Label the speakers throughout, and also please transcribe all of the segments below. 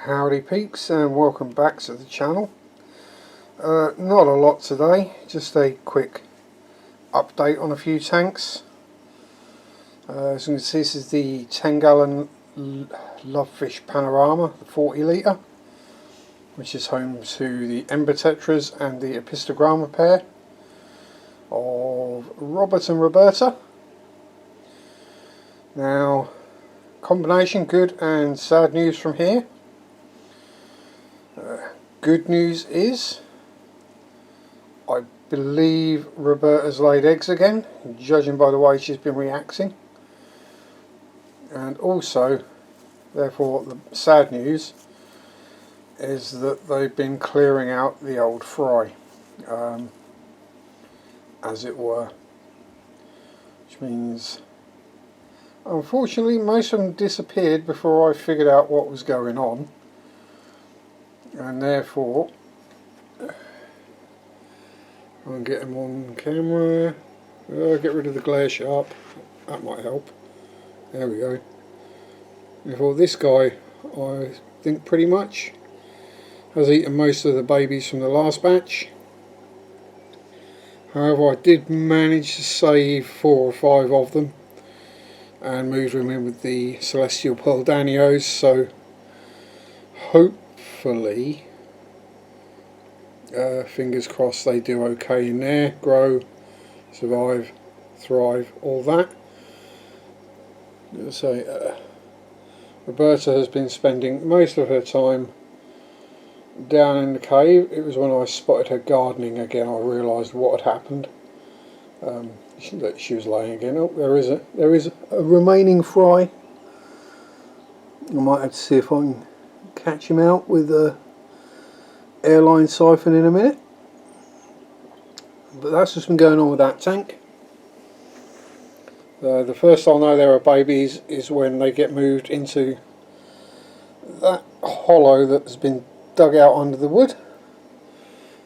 Speaker 1: Howdy peeps, and welcome back to the channel. Not a lot today, just a quick update on a few tanks. As you can see, this is the 10-gallon Lovefish Panorama, the 40 litre, which is home to the Ember Tetras and the Epistogramma pair of Robert and Roberta. Now, combination good and sad news from here. Good news is, I believe Roberta's laid eggs again, judging by the way she's been reacting. And also, therefore, the sad news is that they've been clearing out the old fry, as it were. Which means, unfortunately, most of them disappeared before I figured out what was going on. And therefore, I'll get them on camera. Get rid of the glare sharp, that might help. There we go. Therefore, this guy, I think pretty much has eaten most of the babies from the last batch. However, I did manage to save 4 or 5 of them and move them in with the Celestial Pearl Danios, so hopefully, fingers crossed, they do okay in there, grow, survive, thrive, all that. So, Roberta has been spending most of her time down in the cave. It was when I spotted her gardening again I realised what had happened. She was laying again. Oh, there is a remaining fry. I might have to see if I can catch him out with a airline siphon in a minute. But that's just been going on with that tank. The first I'll know there are babies is when they get moved into that hollow that has been dug out under the wood.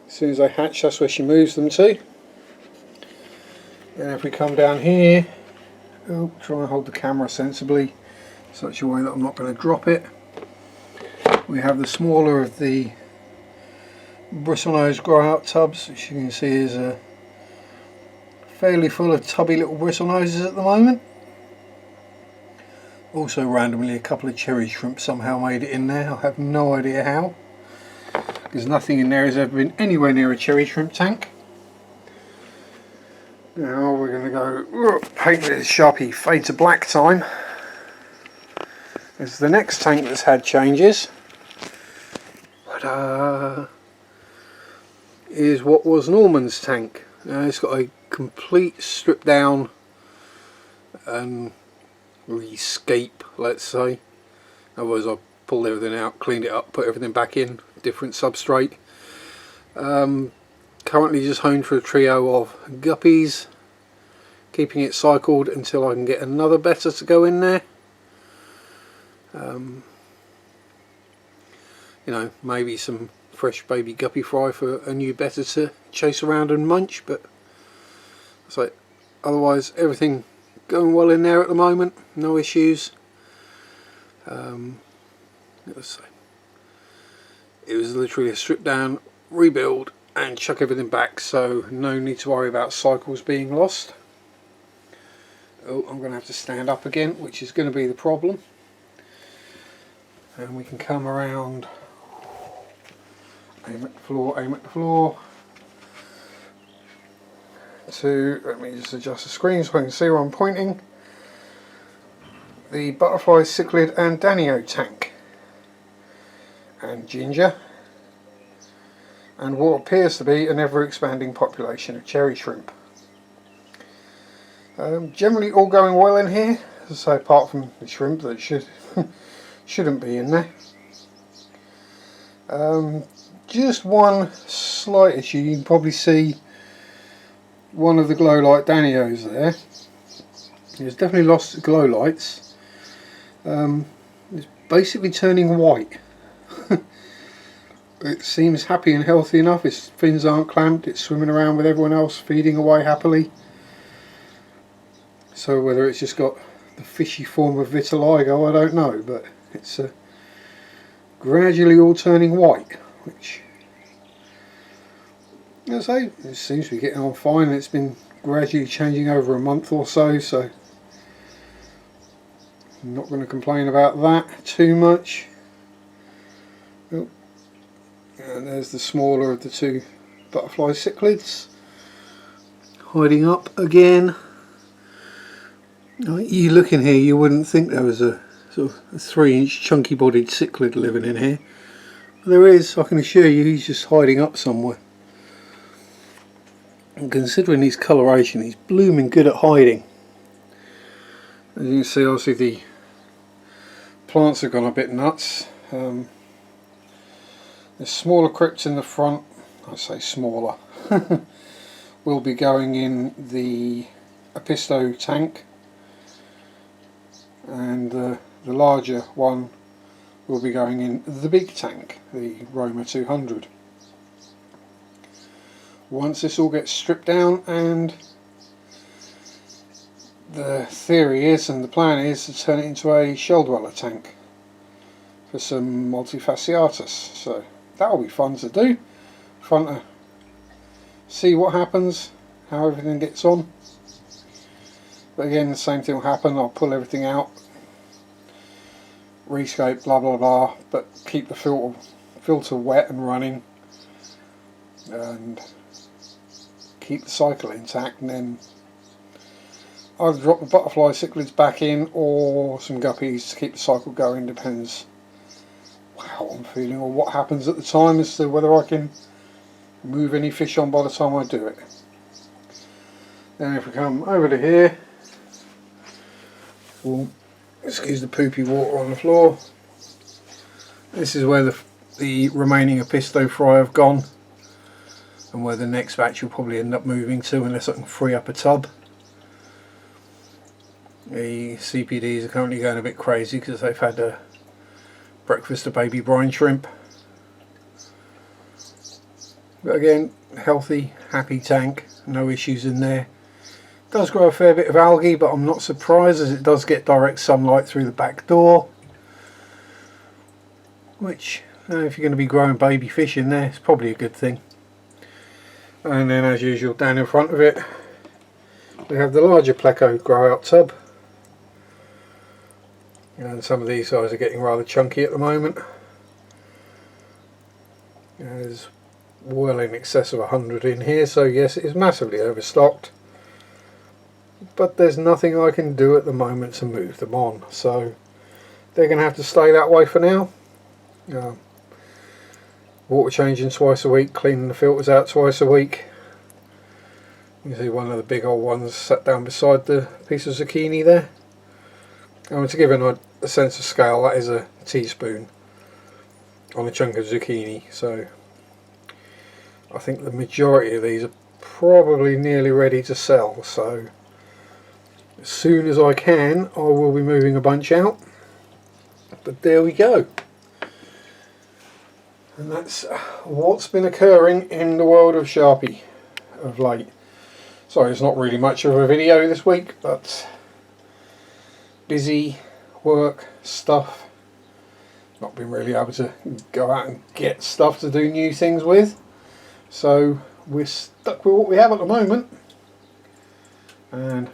Speaker 1: As soon as they hatch, that's where she moves them to. And if we come down here, try and hold the camera sensibly, such a way that I'm not going to drop it. We have the smaller of the bristlenose grow out tubs, which you can see is fairly full of tubby little bristlenoses at the moment. Also randomly a couple of cherry shrimp somehow made it in there. I have no idea how, because nothing in there has ever been anywhere near a cherry shrimp tank. Now we're going to go paint with Sharpie fade to black time. It's the next tank that's had changes. Is what was Norman's tank. It's got a complete strip down and rescape, let's say. Otherwise I pulled everything out, cleaned it up, put everything back in, different substrate. Currently just honed for a trio of guppies, keeping it cycled until I can get another betta to go in there. You know, maybe some fresh baby guppy fry for a new betta to chase around and munch, but so otherwise everything going well in there at the moment, no issues. Let's say it was literally a strip down, rebuild and chuck everything back, so no need to worry about cycles being lost. Oh, I'm going to have to stand up again, which is going to be the problem. And we can come around, aim at the floor, to, let me just adjust the screen so I can see where I'm pointing, the Butterfly, Cichlid and Danio tank, and Ginger, and what appears to be an ever expanding population of cherry shrimp. Generally all going well in here, as I say, apart from the shrimp that shouldn't be in there. Just one slight issue, you can probably see one of the glow light Danios there. It's definitely lost its glow lights. It's basically turning white. It seems happy and healthy enough, its fins aren't clamped, it's swimming around with everyone else, feeding away happily. So whether it's just got the fishy form of vitiligo, I don't know, but it's gradually all turning white, which, as I say, it seems to be getting on fine. It's been gradually changing over a month or so, so I'm not going to complain about that too much. Oh, and there's the smaller of the two butterfly cichlids hiding up again. You look in here, you wouldn't think there was a sort of a 3-inch chunky bodied cichlid living in here. But there is, I can assure you, he's just hiding up somewhere. And considering his coloration, he's blooming good at hiding. As you can see, obviously the plants have gone a bit nuts. There's smaller crypts in the front. I say smaller. Will be going in the Apisto tank, and the larger one will be going in the big tank, the Roma 200. Once this all gets stripped down, and the theory is, and the plan is, to turn it into a shell dweller tank for some multifasciatus. So that'll be fun to do, fun to see what happens, how everything gets on. But again, the same thing will happen. I'll pull everything out, rescape, blah blah blah, but keep the filter wet and running, and keep the cycle intact, and then either drop the butterfly cichlids back in or some guppies to keep the cycle going. Depends how I'm feeling or what happens at the time as to whether I can move any fish on by the time I do it. Then if we come over to here, we'll excuse the poopy water on the floor. This is where the remaining Apisto fry have gone, and where the next batch will probably end up moving to, unless I can free up a tub. The CPDs are currently going a bit crazy because they've had a breakfast of baby brine shrimp. But again, healthy, happy tank, no issues in there. It does grow a fair bit of algae, but I'm not surprised, as it does get direct sunlight through the back door, which, if you're going to be growing baby fish in there, it's probably a good thing. And then, as usual, down in front of it, we have the larger Pleco grow out tub. And some of these guys are getting rather chunky at the moment. There's well in excess of 100 in here, so yes, it is massively overstocked. But there's nothing I can do at the moment to move them on, so they're going to have to stay that way for now. Water changing twice a week, cleaning the filters out twice a week. You can see one of the big old ones sat down beside the piece of zucchini there. And to give a sense of scale, that is a teaspoon on a chunk of zucchini. So I think the majority of these are probably nearly ready to sell. So as soon as I can, I will be moving a bunch out. But there we go. And that's what's been occurring in the world of Sharpie of late. Sorry, it's not really much of a video this week, but busy work stuff. Not been really able to go out and get stuff to do new things with. So we're stuck with what we have at the moment. And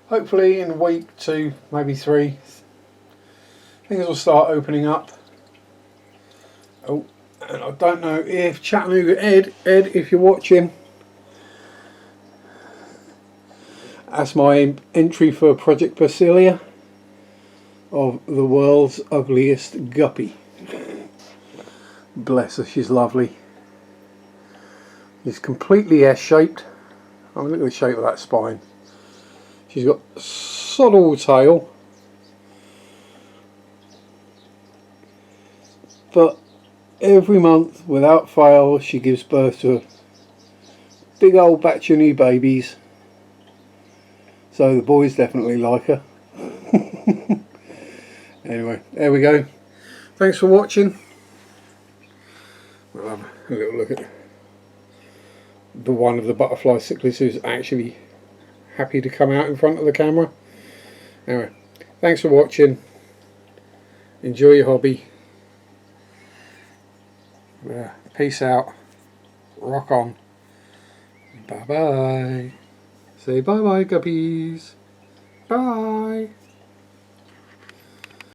Speaker 1: hopefully in a week, 2, maybe 3, things will start opening up. Oh, and I don't know if Chattanooga Ed, if you're watching, that's my entry for Project Basilia of the world's ugliest guppy. Bless her, she's lovely. She's completely S-shaped. I mean, look at the shape of that spine. She's got a solid tail, but every month, without fail, she gives birth to a big old batch of new babies. So the boys definitely like her. Anyway, there we go. Thanks for watching. We'll have a little look at the one of the butterfly cichlids who's actually happy to come out in front of the camera. Anyway, thanks for watching. Enjoy your hobby. Peace out. Rock on. Bye bye. Say bye bye, guppies. Bye.